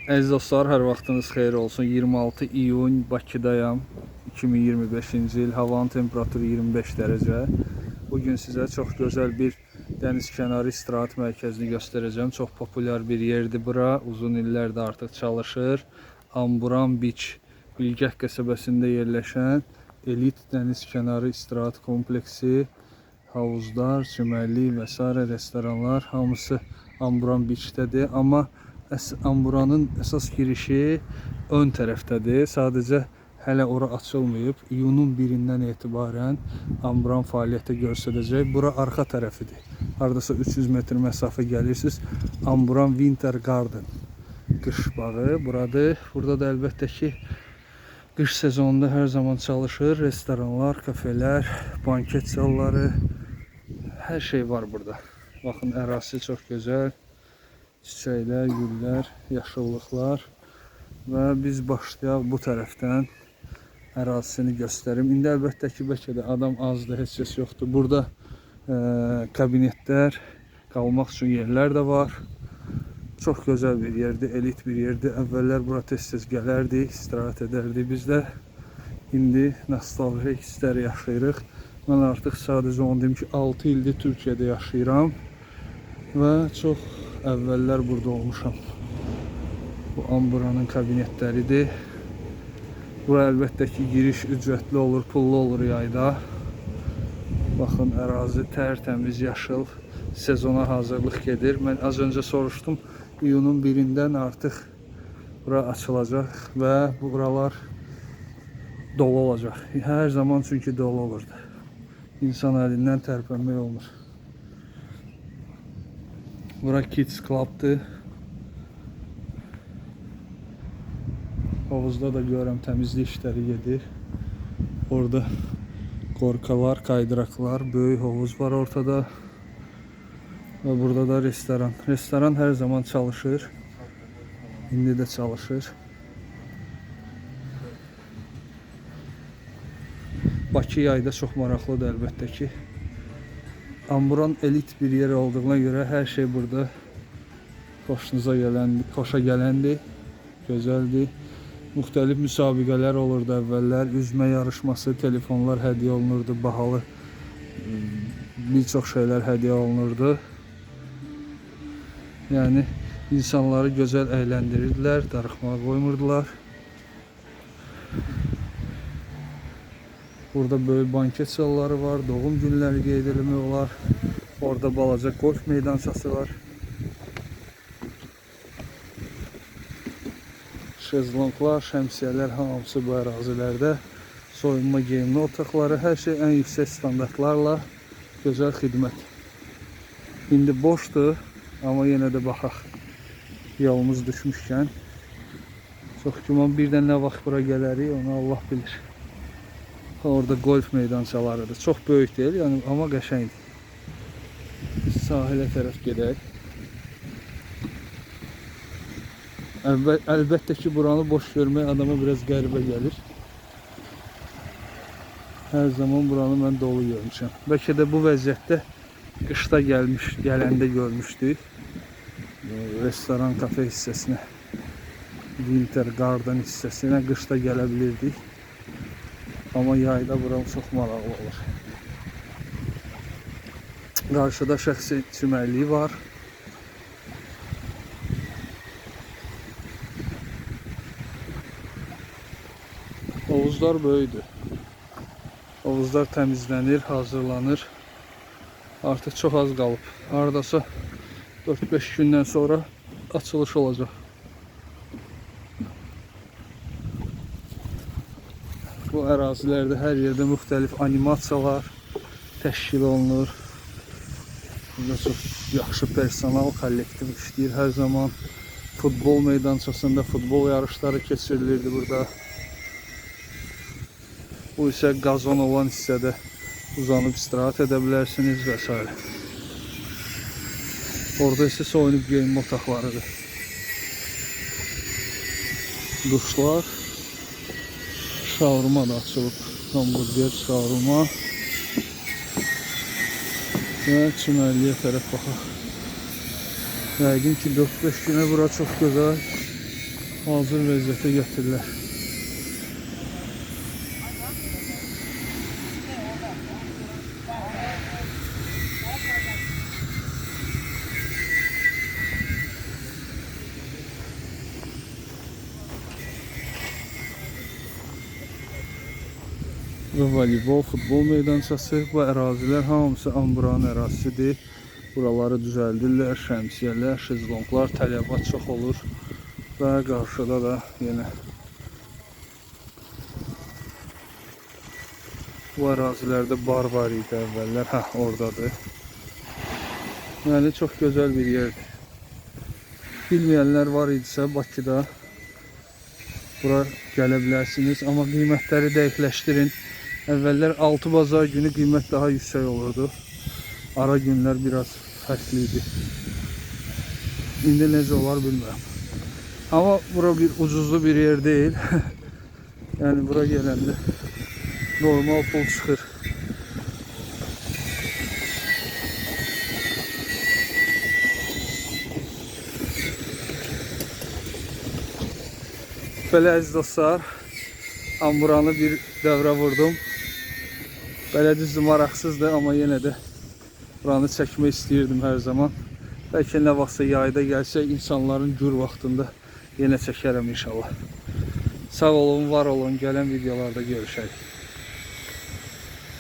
Əziz dostlar, hər vaxtınız xeyir olsun. 26 iyun Bakıdayam. 2025-ci il. Havanın temperaturu 25 dərəcə. Bugün sizə çox gözəl bir dəniz kənarı istirahət mərkəzini göstərəcəm. Çox populyar bir yerdir bura. Uzun illərdir artıq çalışır. Amburan Beach, Bilgəh qəsəbəsində yerləşən elit dəniz kənarı istirahət kompleksi. Havuzlar, çimərlik və s. restoranlar hamısı Amburan Beach'tədir. Amma Amburanın əsas girişi ön tərəfdədir. Sadəcə hələ ora açılmayıb. İyunun 1-dən etibarən Amburan fəaliyyətə göstərəcək. Bura arxa tərəfidir. Hardasa 300 metr məsafə gəlirsiniz. Amburan Winter Garden qış bağı buradır. Burada da əlbəttə ki qış sezonunda hər zaman çalışır. Restoranlar, kafelər, banket zalları, hər şey var burada. Baxın, ərazisi çox gözəl. Çiçəklər, güllər, yaşıllıqlar və biz başlayaq bu tərəfdən ərazisini göstərim. İndi əlbəttə ki, bəlkə də adam azdır, heç kəs yoxdur. Burada kabinetlər, qalmaq üçün yerlər də var. Çox gözəl bir yerdir, elit bir yerdir. Əvvəllər bura tez-tez gələrdik, istirahət edərdik biz də. İndi nostalji hisslər yaşayırıq. Mən artıq sadəcə onu deyim ki, 6 ildir Türkiyədə yaşayıram və çox əvvəllər burada olmuşam. Bu Amburanın kabinetləridir. Bura əlbəttə ki giriş ücrətli olur, pullu olur yayda. Baxın, ərazi tərtəmiz, yaşıl, sezona hazırlıq gedir. Mən az öncə soruşdum, iyunun 1-dən artıq bura açılacaq və buralar dolu olacaq. Hər zaman çünki dolu olurdu. İnsan əlindən tərpənmək olmur. Bura Kids Club'dır. Havuzda da görürəm təmizlik işləri gedir. Orada qorkalar, kaydıraklar, böyük havuz var ortada. Və burada da restoran. Restoran hər zaman çalışır. İndi də çalışır. Bakı yayda çox maraqlıdır əlbəttə ki. Amburan elit bir yer olduğuna görə hər şey burada xoşa gələndir, gözəldir. Müxtəlif müsabiqələr olurdu əvvəllər, üzmə yarışması, telefonlar hədiyyə olunurdu, bahalı bir çox şeylər hədiyyə olunurdu. Yəni insanları gözəl əyləndirirdilər, darıxmağa qoymurdular. Burada böyük banket salları var, doğum günləri qeyd etmək olar. Orada balaca golf meydançası var. Şezlonglar, şəmsiyələr hamısı bu ərazilərdə. Soyunma geyinmə otaqları, hər şey ən yüksək standartlarla gözəl xidmət. İndi boşdur, amma yenə də baxaq. Yolumuz düşmüşkən. Çox güman bir də nə vaxt bura gələrik, onu Allah bilir. Orada golf meydançalarıdır. Çox böyük deyil, yəni, amma qəşəngdir. Sahilə tərəf gedək. Əlbəttə ki, buranı boş görmək adama biraz qəribə gəlir. Hər zaman buranı mən dolu görmüşəm. Bəlkə də bu vəziyyətdə qışda gələndə görmüşdük. Restoran, kafe hissəsinə, Winter Garden hissəsinə qışda gələ bilirdik. Amma yayda buram çox maraqlı olur. Qarşıda şəxsi çimərliyi var. Havuzlar böyükdür. Havuzlar təmizlənir, hazırlanır. Artıq çox az qalıb. Haradasa 4-5 gündən sonra açılış olacaq. Bu ərazilərdə hər yerdə müxtəlif animasiyalar təşkil olunur. Burada çox yaxşı personal, kollektiv işləyir hər zaman. Futbol meydançasında futbol yarışları keçirilirdi burada. Bu isə qazon olan hissədə uzanıb istirahət edə bilərsiniz və s. Orada isə soyunub geyinmə otaqlarıdır. Duşlar. Şaurma da açılıb. Hamburger, şaurma. Və çimərliyə tərəf baxaq. Yəqin ki 4-5 günə bura çox gözəl hazır vəziyyətə gətirirlər. Və voleybol, futbol meydançası, bu ərazilər hamısı amburanın ərazisidir. Buraları düzəldirlər, şəmsiyələr, şezlonglar, tələbat çox olur. Və qarşıda da yenə bu ərazilərdə bar var idi əvvəllər, oradadır. Yəni çox gözəl bir yerdir. Bilməyənlər var idisə Bakıda bura gələ bilərsiniz, amma qiymətləri dəqiqləşdirin. Əvvəllər 6 bazar günü qiymət daha yüksək olurdu. Ara günlər biraz fərqli idi. İndi necə olar bilmirəm. Amma bura bir ucuzlu bir yer deyil. Yəni bura gələndə normal pul çıxır. Belə əziz dostlar, amburanı bir dəvrə vurdum. Belə düzdür, maraqsızdır, amma yenə də buranı çəkmək istəyirdim hər zaman. Bəlkə nə vaxtsa yayda gəlsək, insanların gür vaxtında yenə çəkərəm inşallah. Sağ olun, var olun, gələn videolarda görüşərik.